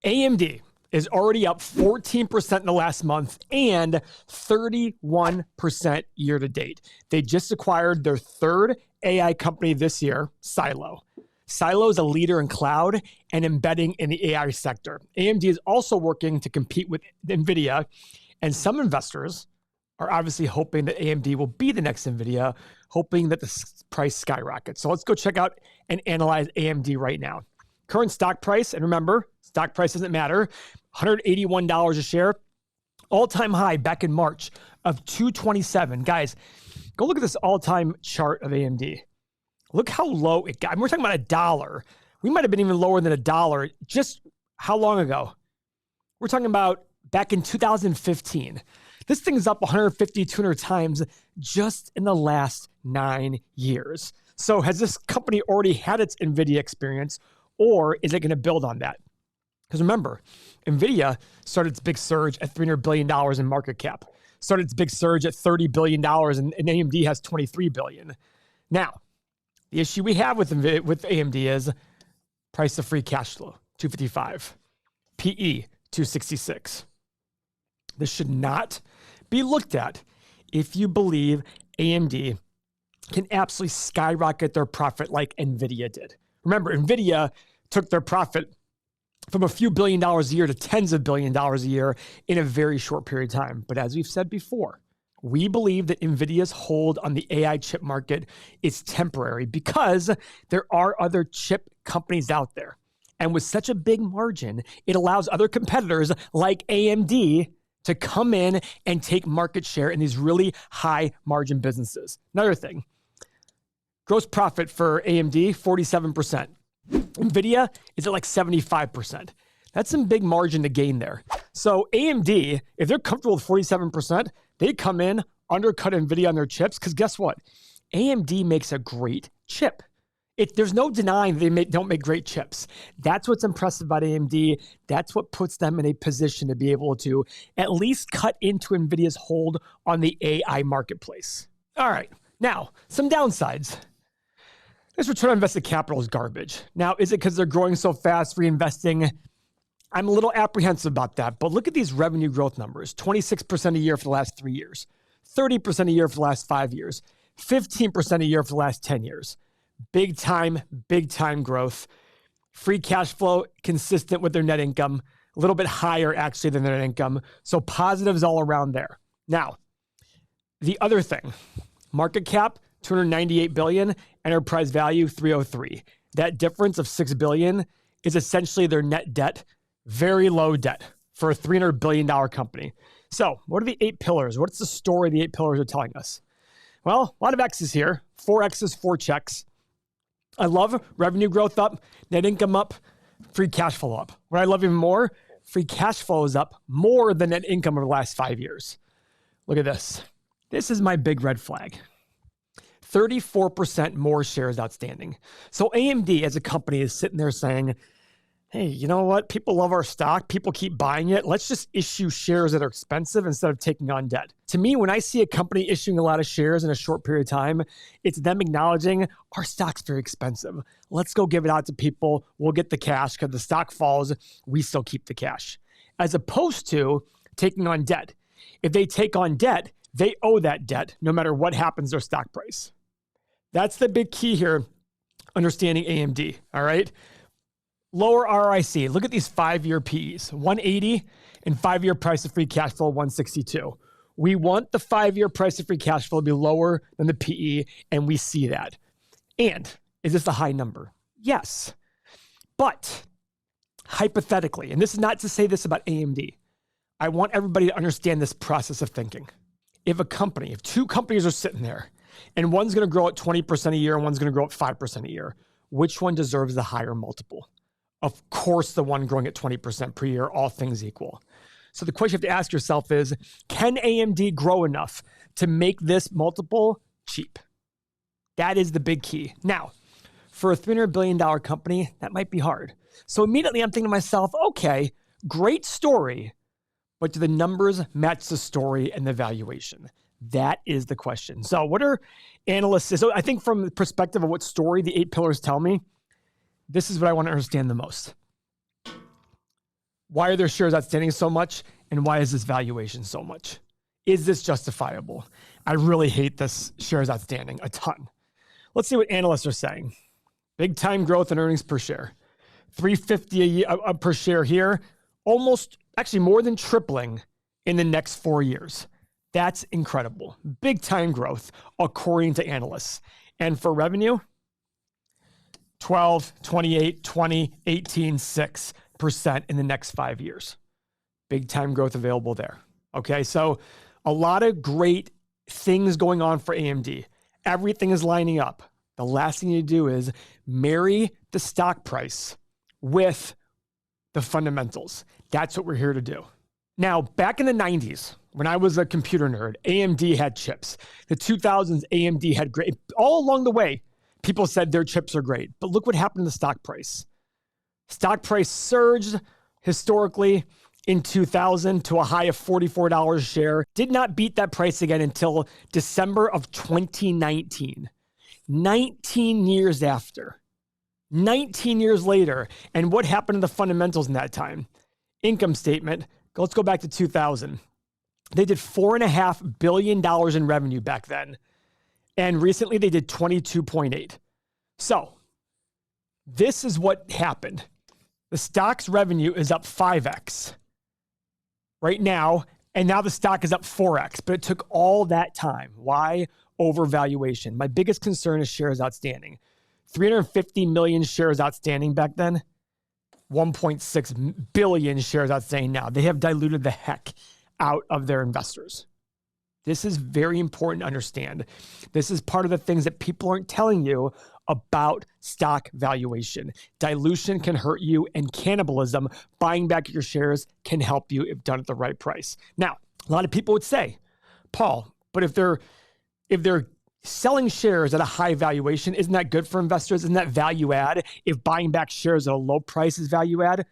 AMD is already up 14% in the last month and 31% year to date. They just acquired their third AI company this year, Silo. Silo is a leader in cloud and embedding in the AI sector. AMD is also working to compete with Nvidia, and some investors are obviously hoping that AMD will be the next Nvidia, hoping that the price skyrockets. So let's go check out and analyze AMD right now. Current stock price, and remember, stock price doesn't matter, $181 a share, all-time high back in March of $227. Guys, go look at this all-time chart of AMD. Look how low it got. I mean, we're talking about $1. We might have been even lower than $1 just how long ago? We're talking about back in 2015. This thing's up 150, 200 times just in the last 9 years. So has this company already had its Nvidia experience, or is it going to build on that? Because remember, Nvidia started its big surge at $300 billion in market cap, started its big surge at $30 billion, and AMD has $23 billion. Now, the issue we have with AMD is price of free cash flow, 255, PE, 266. This should not be looked at if you believe AMD can absolutely skyrocket their profit like Nvidia did. Remember, Nvidia took their profit from a few $1 billion a year to tens of $1 billions a year in a very short period of time. But as we've said before, we believe that Nvidia's hold on the AI chip market is temporary because there are other chip companies out there. And with such a big margin, it allows other competitors like AMD to come in and take market share in these really high margin businesses. Another thing, gross profit for AMD, 47%. Nvidia is at like 75%. That's some big margin to gain there. So AMD, if they're comfortable with 47%, they come in, undercut Nvidia on their chips, because guess what? AMD makes a great chip. There's no denying they don't make great chips. That's what's impressive about AMD. That's what puts them in a position to be able to at least cut into Nvidia's hold on the AI marketplace. All right, now, some downsides. This return on invested capital is garbage. Now, is it because they're growing so fast, reinvesting? I'm a little apprehensive about that, but look at these revenue growth numbers. 26% a year for the last 3 years, 30% a year for the last 5 years, 15% a year for the last 10 years. Big time growth. Free cash flow consistent with their net income, a little bit higher actually than their net income. So positives all around there. Now, the other thing, market cap, $298 billion, enterprise value, 303. That difference of $6 billion is essentially their net debt, very low debt for a $300 billion company. So what are the 8 pillars? What's the story the 8 pillars are telling us? Well, a lot of X's here, 4 X's, 4 checks. I love revenue growth up, net income up, free cash flow up. What I love even more, free cash flow is up more than net income over the last 5 years. Look at this. This is my big red flag. 34% more shares outstanding. So AMD as a company is sitting there saying, hey, you know what? People love our stock. People keep buying it. Let's just issue shares that are expensive instead of taking on debt. To me, when I see a company issuing a lot of shares in a short period of time, it's them acknowledging our stock's very expensive. Let's go give it out to people. We'll get the cash because the stock falls. We still keep the cash. As opposed to taking on debt. If they take on debt, they owe that debt no matter what happens to their stock price. That's the big key here, understanding AMD, all right? Lower ROIC. Look at these 5-year PEs, 180 and 5-year price of free cash flow, 162. We want the 5-year price of free cash flow to be lower than the PE, and we see that. And is this a high number? Yes. But hypothetically, and this is not to say this about AMD, I want everybody to understand this process of thinking. If 2 companies are sitting there, and one's going to grow at 20% a year and one's going to grow at 5% a year, which one deserves the higher multiple? Of course, the one growing at 20% per year, all things equal. So the question you have to ask yourself is, can AMD grow enough to make this multiple cheap? That is the big key. Now, for a $300 billion company, that might be hard. So immediately I'm thinking to myself, okay, great story, but do the numbers match the story and the valuation? That is the question. So what are analysts? So I think from the perspective of what story the 8 pillars tell me, this is what I want to understand the most. Why are their shares outstanding so much? And why is this valuation so much? Is this justifiable? I really hate this shares outstanding a ton. Let's see what analysts are saying. Big time growth in earnings per share. $3.50 a year, per share here. Almost, actually more than tripling in the next 4 years. That's incredible. Big time growth according to analysts. And for revenue, 12, 28, 20, 18, 6% in the next 5 years. Big time growth available there. Okay, so a lot of great things going on for AMD. Everything is lining up. The last thing you do is marry the stock price with the fundamentals. That's what we're here to do. Now, back in the 90s, when I was a computer nerd, AMD had chips. The 2000s, AMD had great. All along the way, people said their chips are great. But look what happened to the stock price. Stock price surged historically in 2000 to a high of $44 a share. Did not beat that price again until December of 2019. 19 years after. 19 years later. And what happened to the fundamentals in that time? Income statement. Let's go back to 2000. They did $4.5 billion in revenue back then. And recently they did 22.8. So this is what happened. The stock's revenue is up 5x right now. And now the stock is up 4x, but it took all that time. Why? Overvaluation. My biggest concern is shares outstanding. 350 million shares outstanding back then. 1.6 billion shares outstanding now. They have diluted the heck out of their investors. This is very important to understand. This is part of the things that people aren't telling you about stock valuation. Dilution can hurt you, and cannibalism, buying back your shares, can help you if done at the right price. Now, a lot of people would say, Paul, but if they're selling shares at a high valuation, isn't that good for investors? Isn't that value add? If buying back shares at a low price is value add,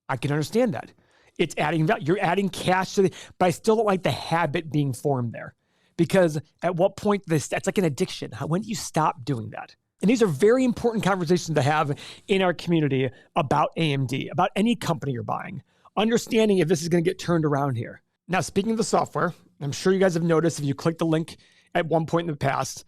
I can understand that. It's adding value. You're adding cash to but I still don't like the habit being formed there. Because at what point, it's like an addiction. When do you stop doing that? And these are very important conversations to have in our community about AMD, about any company you're buying. Understanding if this is going to get turned around here. Now, speaking of the software, I'm sure you guys have noticed if you click the link at one point in the past,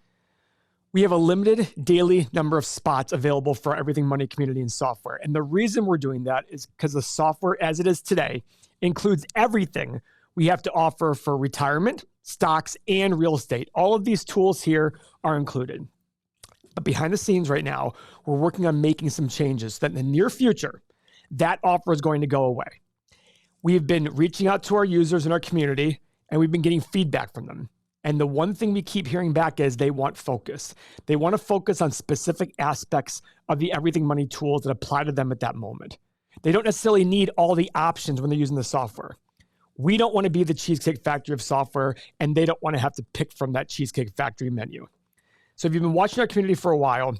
we have a limited daily number of spots available for our Everything Money community and software. And the reason we're doing that is because the software as it is today includes everything we have to offer for retirement, stocks, and real estate. All of these tools here are included. But behind the scenes right now, we're working on making some changes so that in the near future, that offer is going to go away. We've been reaching out to our users in our community, and we've been getting feedback from them. And the one thing we keep hearing back is they want focus. They want to focus on specific aspects of the Everything Money tools that apply to them at that moment. They don't necessarily need all the options when they're using the software. We don't want to be the Cheesecake Factory of software, and they don't want to have to pick from that Cheesecake Factory menu. So if you've been watching our community for a while,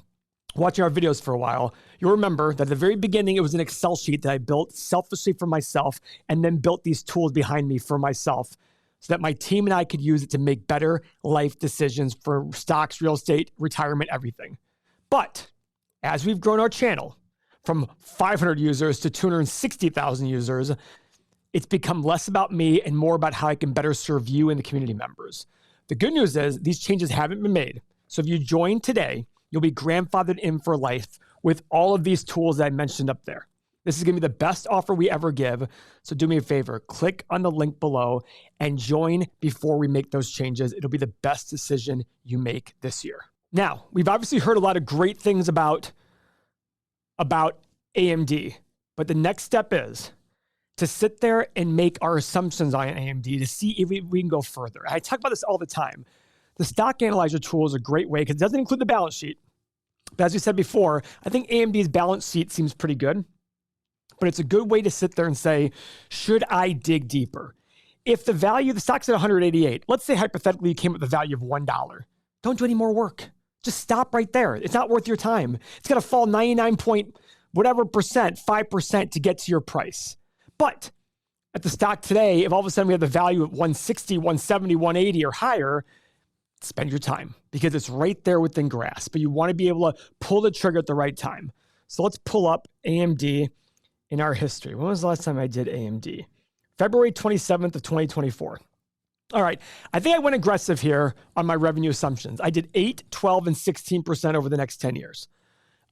watching our videos for a while, you'll remember that at the very beginning, it was an Excel sheet that I built selfishly for myself and then built these tools behind me for myself so that my team and I could use it to make better life decisions for stocks, real estate, retirement, everything. But as we've grown our channel from 500 users to 260,000 users, it's become less about me and more about how I can better serve you and the community members. The good news is these changes haven't been made. So if you join today, you'll be grandfathered in for life with all of these tools that I mentioned up there. This is going to be the best offer we ever give. So do me a favor, click on the link below and join before we make those changes. It'll be the best decision you make this year. Now, we've obviously heard a lot of great things about AMD, but the next step is to sit there and make our assumptions on AMD to see if we can go further. I talk about this all the time. The stock analyzer tool is a great way because it doesn't include the balance sheet. But as we said before, I think AMD's balance sheet seems pretty good. But it's a good way to sit there and say, should I dig deeper? If the stock's at 188, let's say hypothetically you came up with a value of $1. Don't do any more work. Just stop right there. It's not worth your time. It's going to fall 99 point whatever percent, 5% to get to your price. But at the stock today, if all of a sudden we have the value of 160, 170, 180 or higher, spend your time because it's right there within grasp. But you want to be able to pull the trigger at the right time. So let's pull up AMD in our history. When was the last time I did AMD? February 27th of 2024. All right, I think I went aggressive here on my revenue assumptions. I did 8, 12, and 16% over the next 10 years.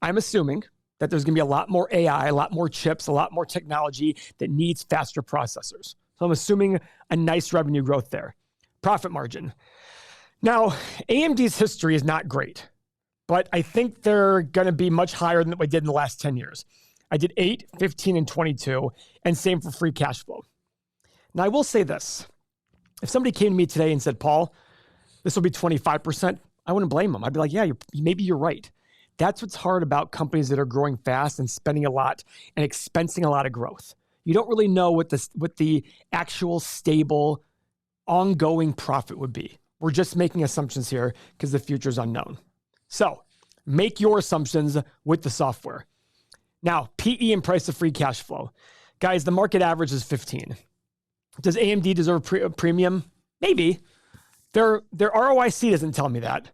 I'm assuming that there's going to be a lot more AI, a lot more chips, a lot more technology that needs faster processors. So I'm assuming a nice revenue growth there. Profit margin. Now, AMD's history is not great, but I think they're going to be much higher than what I did in the last 10 years. I did 8, 15, and 22, and same for free cash flow. Now, I will say this. If somebody came to me today and said, Paul, this will be 25%, I wouldn't blame them. I'd be like, yeah, maybe you're right. That's what's hard about companies that are growing fast and spending a lot and expensing a lot of growth. You don't really know what the actual stable, ongoing profit would be. We're just making assumptions here because the future is unknown. So make your assumptions with the software. Now, PE and price of free cash flow. Guys, the market average is 15. Does AMD deserve a premium? Maybe. Their ROIC doesn't tell me that,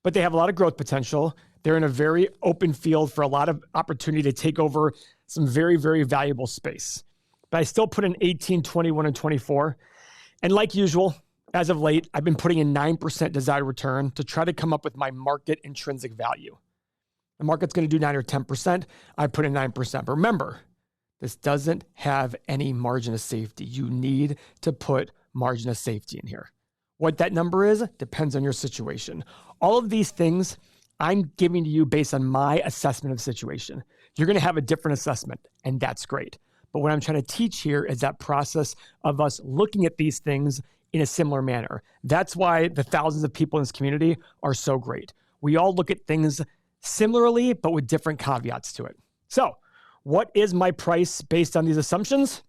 but they have a lot of growth potential. They're in a very open field for a lot of opportunity to take over some very, very valuable space. But I still put in 18, 21, and 24. And like usual, as of late, I've been putting in 9% desired return to try to come up with my market intrinsic value. The market's going to do 9 or 10%. I put in 9%. But remember, this doesn't have any margin of safety. You need to put margin of safety in here. What that number is depends on your situation. All of these things I'm giving to you based on my assessment of the situation. You're going to have a different assessment, and that's great. But what I'm trying to teach here is that process of us looking at these things in a similar manner. That's why the thousands of people in this community are so great. We all look at things similarly, but with different caveats to it. So, what is my price based on these assumptions?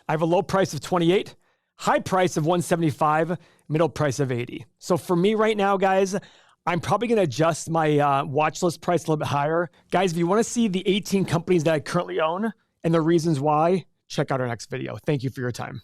I have a low price of 28, high price of 175, middle price of 80. So for me right now, guys, I'm probably going to adjust my watch list price a little bit higher. Guys, if you want to see the 18 companies that I currently own and the reasons why, check out our next video. Thank you for your time.